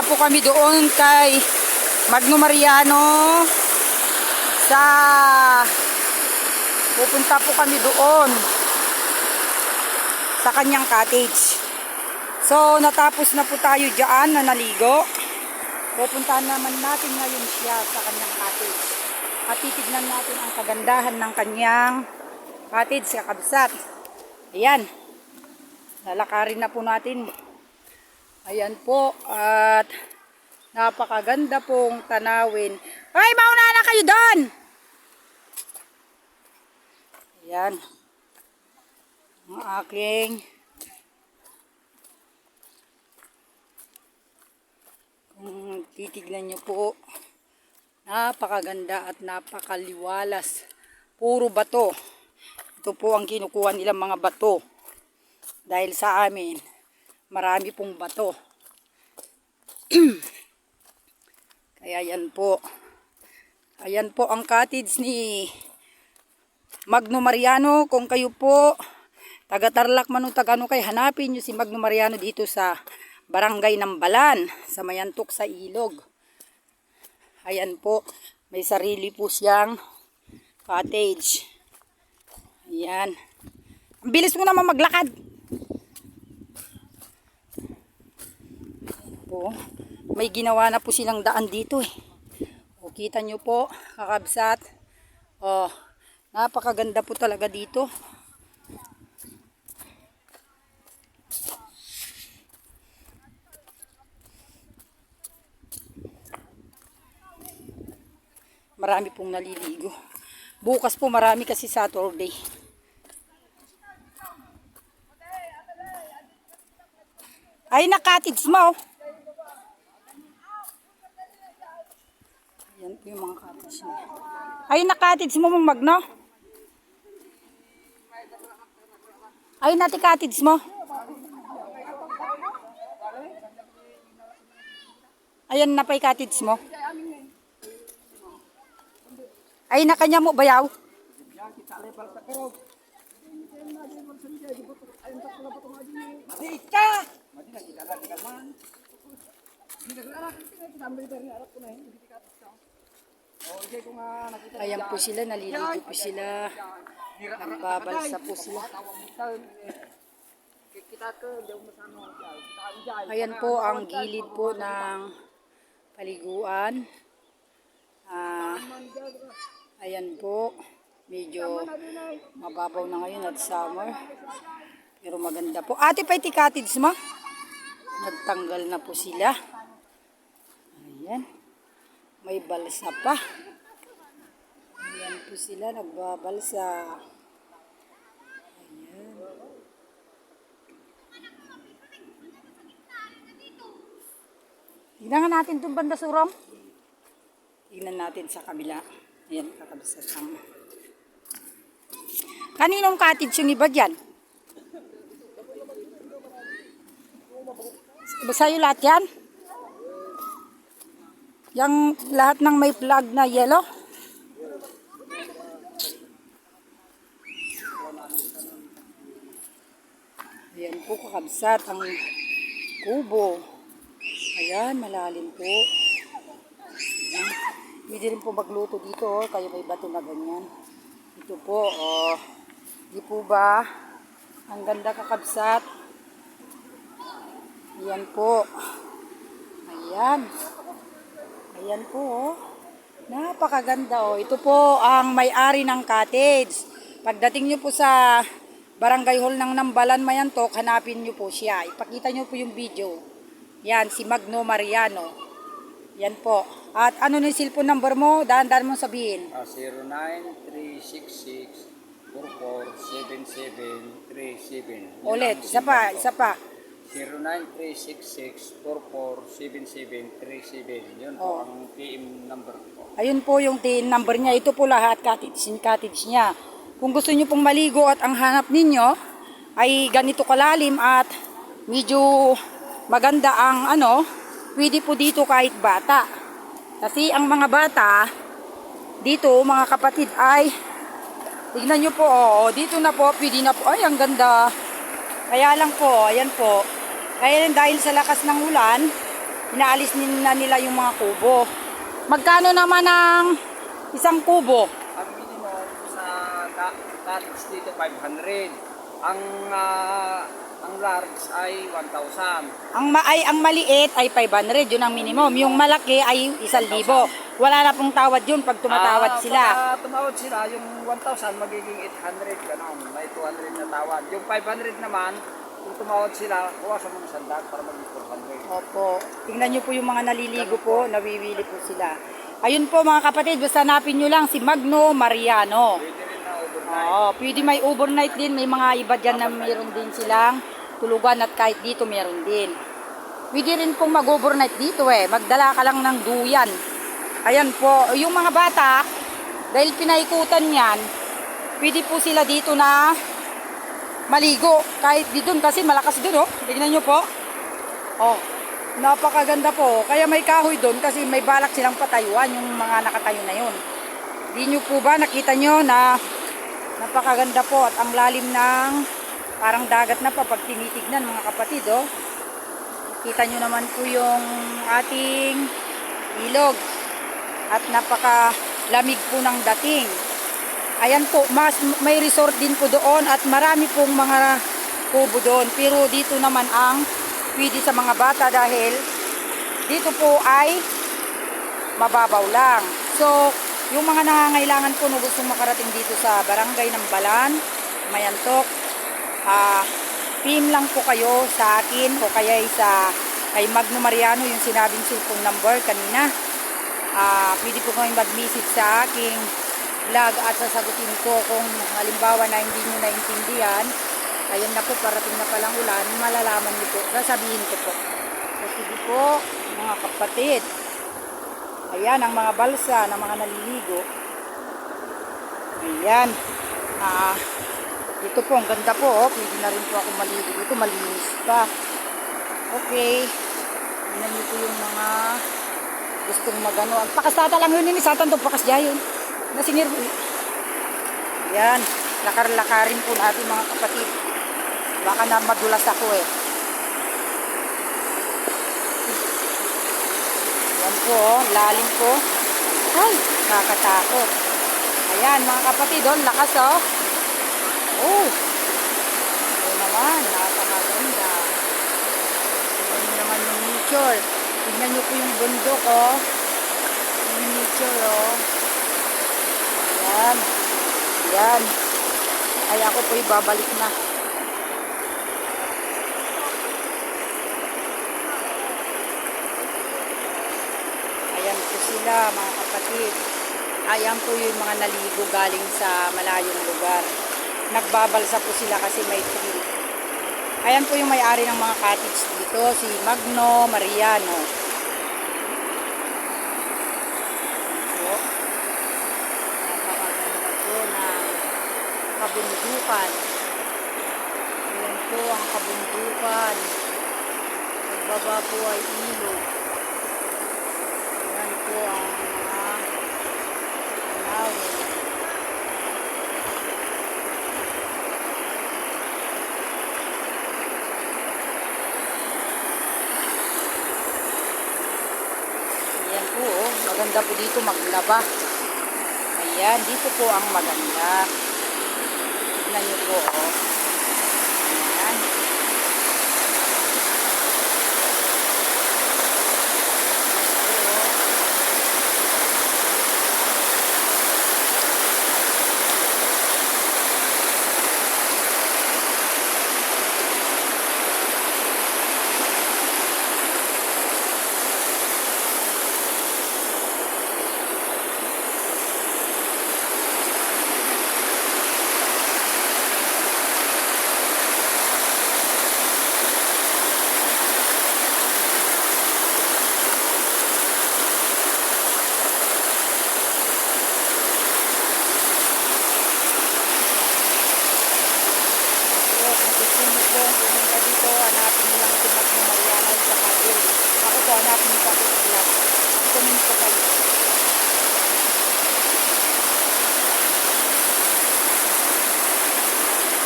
Pupunta po kami doon kay Magno Mariano pupunta po kami doon sa kanyang cottage. So natapos na po tayo dyan na naligo. Pupuntahan naman natin ngayon siya sa kanyang cottage at titignan natin ang kagandahan ng kanyang cottage sa kabsat. Ayan, lalakarin na po natin. Ayan po, at napakaganda pong tanawin. Ay, mauna na kayo doon! Ayan. Ang aking kung titignan nyo po, napakaganda at napakaliwalas. Puro bato. Ito po ang kinukuha nilang mga bato. Dahil sa amin, marami pong bato. Kaya yan po. Ayan po ang cottage ni Magno Mariano. Kung kayo po taga Tarlac man o taga ano kay, hanapin nyo si Magno Mariano dito sa Barangay Nambalan, sa Mayantok sa Ilog. Ayan po, may sarili po siyang cottage. Ayan. Ang bilis mo naman maglakad. Po, may ginawa na po silang daan dito eh. O, kita nyo po, kakabsat. Oh, napakaganda po talaga dito. Marami pong naliligo. Bukas po marami kasi Saturday. Ay, na-cottage mo. Ayan po yung mga cottage niya. Ay, na-cottage mo mong Magno. Ay, nati-cottage mo. Ayan na pa yung cottage mo. Ay, na kanya mo bayaw. Ayan po sila, naliligo po sila. Nagbabalsa po sila. Ayan po ang gilid po ng paliguan. Ayan po, medyo mababaw na ngayon at summer. Pero maganda po. Ate, pa iti cottage mo? Nagtanggal na po sila. Ayan. May balsa pa. Ayan po sila, nagbabalsa. Ayan. Tignan natin itong banda surong. Tignan natin sa kabila. Ayan, kakabisa sang. Kaninong cottage yung iba dyan? Sa'yo lahat yan? Yang lahat ng may flag na yellow? Ayan po, kakabsat ang kubo. Ayan, malalim po. Ayan. Pwede rin po magluto dito, oh, kayo may bato na ganyan. Ito po, oh, di po ba? Ang ganda kakabsat. Ayan po. Ayan. Ayan po, oh. Napakaganda, oh. Ito po ang may-ari ng cottage. Pagdating nyo po sa Barangay Hall ng Nambalan, Mayantok, hanapin nyo po siya. Ipakita nyo po yung video. Yan, si Magno Mariano. Yan po. At ano na yung cellphone number mo? Dahan-dahan mo sabihin. 09366-447737. Ulit, isa pa, isa pa. 09366-447737. Yun po ang PM number po. Ayun po yung TIN number niya. Ito po lahat cottage niya. Kung gusto niyo pong maligo at ang hanap ninyo ay ganito kalalim at medyo maganda ang ano, pwede po dito kahit bata. Kasi ang mga bata dito, mga kapatid, ay tignan nyo po, oh, dito na po, pwede na po. Ay, ang ganda. Kaya lang po, ayan po. Kaya dahil sa lakas ng ulan, inaalis na nila yung mga kubo. Magkano naman ang isang kubo? Ang minimum sa cottage dito 500. Ang large ay 1,000. Ang maliit ay 500, yun ang minimum. Yung malaki ay 1,000. Wala na pong tawad yun pag tumatawad sila. Pag tumawad sila, yung 1,000 magiging 800, gano'n. May 200 na tawad. Yung 500 naman, kung tumawad sila, bawasan mo ng sandal para maging 400. Opo. Tingnan nyo po yung mga naliligo po, nawiwili po sila. Ayun po mga kapatid, basta hanapin nyo lang si Magno Mariano. Pwede rin na overnight. Oo, pwede may overnight din. May mga iba dyan na mayroon din silang tulugan at kahit dito mayroon din. Pwede rin pong mag-overnight dito Magdala ka lang ng duyan. Ayan po, yung mga bata, dahil pinaikutan yan, pwede po sila dito na maligo. Kahit dito kasi malakas doon Tignan nyo po. Napakaganda po. Kaya may kahoy doon kasi may balak silang patayuan yung mga nakatayo na yun. Di nyo po ba nakita nyo na napakaganda po at ang lalim ng parang dagat na pa pag tinitignan mga kapatid Kita nyo naman po yung ating ilog at napakalamig po ng dating. Ayan po, may resort din po doon at marami pong mga kubo doon. Pero dito naman ang pwede sa mga bata dahil dito po ay mababaw lang. So, yung mga nangangailangan po na gustong makarating dito sa barangay ng Balan, Mayantok, PM lang po kayo sa akin o kaya kay Magno Mariano yung sinabing cellphone number kanina. Pwede po kayong mag-message sa aking vlog at sasagutin ko kung halimbawa na hindi nyo naintindihan. Ayan na po, parating na palang ulan, malalaman nyo po, sasabihin ko po. So, sige po, mga kapatid. Ayan, ang mga balsa ng mga naliligo. Ayan. Ito po, ang ganda po. Pwede na rin po ako maligo dito, malinis pa. Okay. Tingnan nyo po yung mga gustong magano. Ang pakasata lang yun, satan to pakas dyan yun. Nasingir po. Ayan, lakar-lakarin po natin mga kapatid. Baka na madulas ako Yan po, lalim po. Ay, nakakatakot. Ayan, mga kapatid, lakas Ito naman, napakaganda. Tignan nyo naman yung nature. Tignan nyo po yung bundok, yung nature, Ayan. Ayan. Ay, ako po'y babalik na. Ayan po sila, mga kapatid. Ayan po yung mga naligo galing sa malayong lugar. Nagbabalsa po sila kasi may tree. Ayan po yung may-ari ng mga cottage dito, si Magno Mariano. Napakaganda po na kabundukan. Ayan po ang kabundukan. Pagbaba po ay ilog. Ayan po ang mga tanawin. Ayan po maganda po dito maglaba. Ayan, dito po ang maganda. Tignan nyo po Ayan. Pumunta dito, hanapin nyo lang si Magno Mariano sa Kadil. Ako po, hanapin nyo pa sa vlog. Comment po kayo.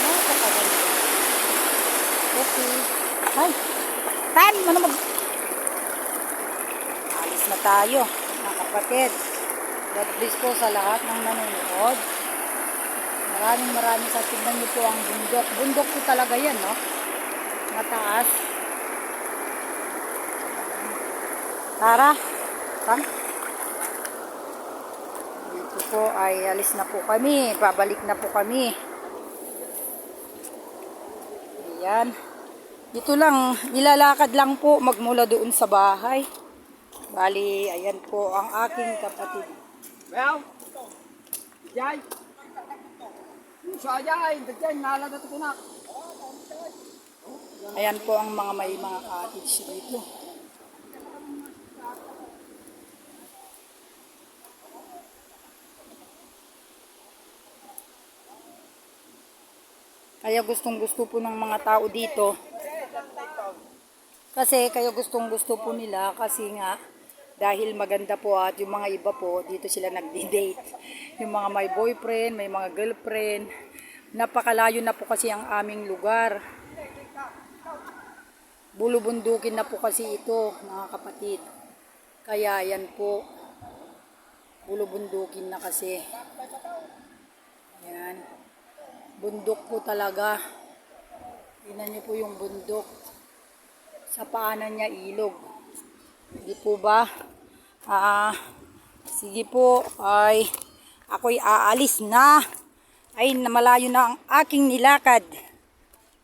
Napakaganda. Okay. Ay! Tan! Ano mag... na tayo, mga kapatid. God bless po sa lahat ng nanonood. Maraming sa tignan niyo po ang bundok. Bundok po talaga yan, no? Mataas. Tara, kan? Dito po ay alis na po kami. Babalik na po kami. Ayan. Dito lang, nilalakad lang po magmula doon sa bahay. Bali, ayan po ang aking kapatid. Well, Jai. Sa Jai, dyan, nalagat ko na. Ayan po ang may mga cottage dito. Kaya gustong-gusto po ng mga tao dito. Kaya gustong-gusto po nila kasi nga dahil maganda po at yung mga iba po dito sila nagdi-date. Yung mga may boyfriend, may mga girlfriend. Napakalayo na po kasi ang aming lugar. Bulubundukin na po kasi ito, mga kapatid. Kaya yan po. Bulubundukin na kasi. Yan. Bundok po talaga. Tingnan niyo po yung bundok. Sa paanan niya ilog. Hindi po ba? Sige po, ay ako'y aalis na. Ay, malayo na ang aking nilakad.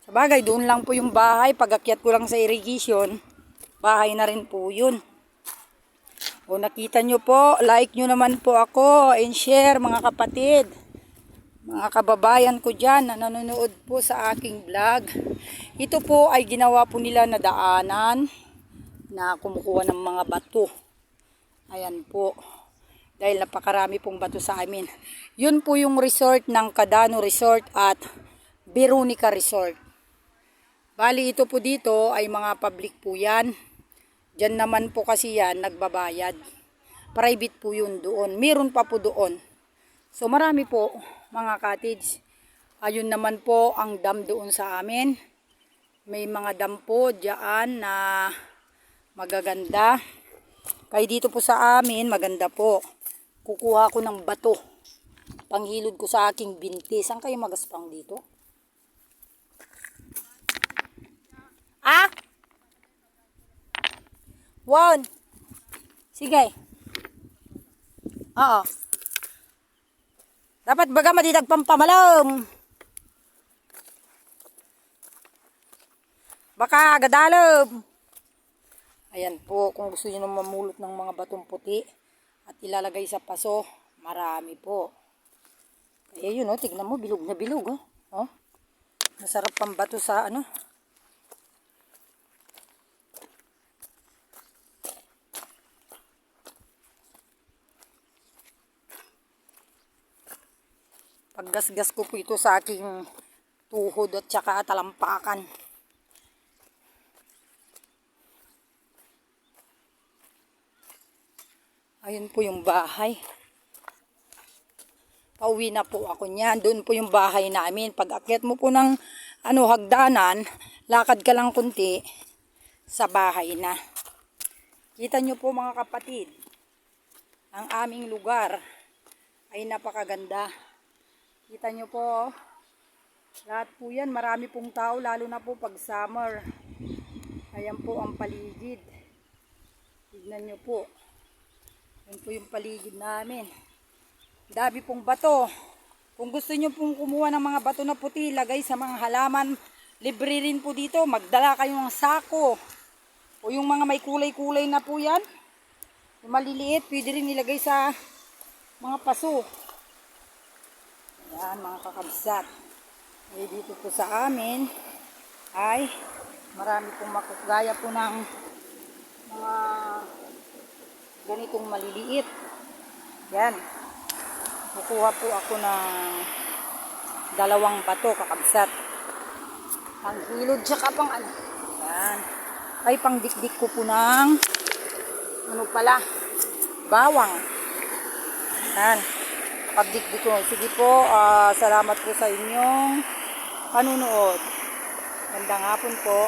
Sa bagay, doon lang po yung bahay. Pag-akyat ko lang sa irrigation, bahay na rin po yun. O nakita nyo po, like nyo naman po ako and share mga kapatid. Mga kababayan ko dyan na nanonood po sa aking vlog. Ito po ay ginawa po nila na daanan na kumukuha ng mga bato. Ayan po. Dahil napakarami pong bato sa amin. Yun po yung resort ng Cadano Resort at Veronica Resort. Bali ito po dito ay mga public po yan. Diyan naman po kasi yan nagbabayad. Private po yun doon. Meron pa po doon. So marami po mga cottage. Ayun naman po ang dam doon sa amin. May mga dam po dyan na magaganda. Kaya dito po sa amin maganda po. Kukuha ko ng bato. Panghilod ko sa aking binti. Saan kayo magaspang dito? Ah? One. Sige. Oo. Dapat baga madidag pampamalom. Baka gadalom. Ayan po, kung gusto niyo mamulot ng mga batong puti at ilalagay sa paso, marami po. Kaya yun, oh, tignan mo, bilog na bilog. Oh. Masarap pang bato sa ano. Paggasgas ko po ito sa aking tuhod at saka talampakan. Ayun po yung bahay. Pauwi na po ako niyan. Doon po yung bahay namin. Pag akyat mo po ng hagdanan, lakad ka lang kunti, sa bahay na. Kita nyo po mga kapatid, ang aming lugar ay napakaganda. Kita nyo po, lahat po yan, marami pong tao, lalo na po pag summer. Ayan po ang paligid. Tignan nyo po. Yan po yung paligid namin. Dami pong bato. Kung gusto nyo pong kumuha ng mga bato na puti, lagay sa mga halaman, libre rin po dito. Magdala kayo ng sako. O yung mga may kulay-kulay na po yan. Yung maliliit, pwede rin ilagay sa mga paso. Yan mga kakabsat. Eh, dito po sa amin ay marami pong makagaya po ng mga ganitong maliliit. Yan. Kukuha po ako ng 2 bato kakabsat. Ang hilod tsaka pang ano. Yan. Ay pang dikdik ko po ng bawang. Yan. Pagdikdik ko. Sige po, salamat po sa inyong panunood. Gandang hapon po.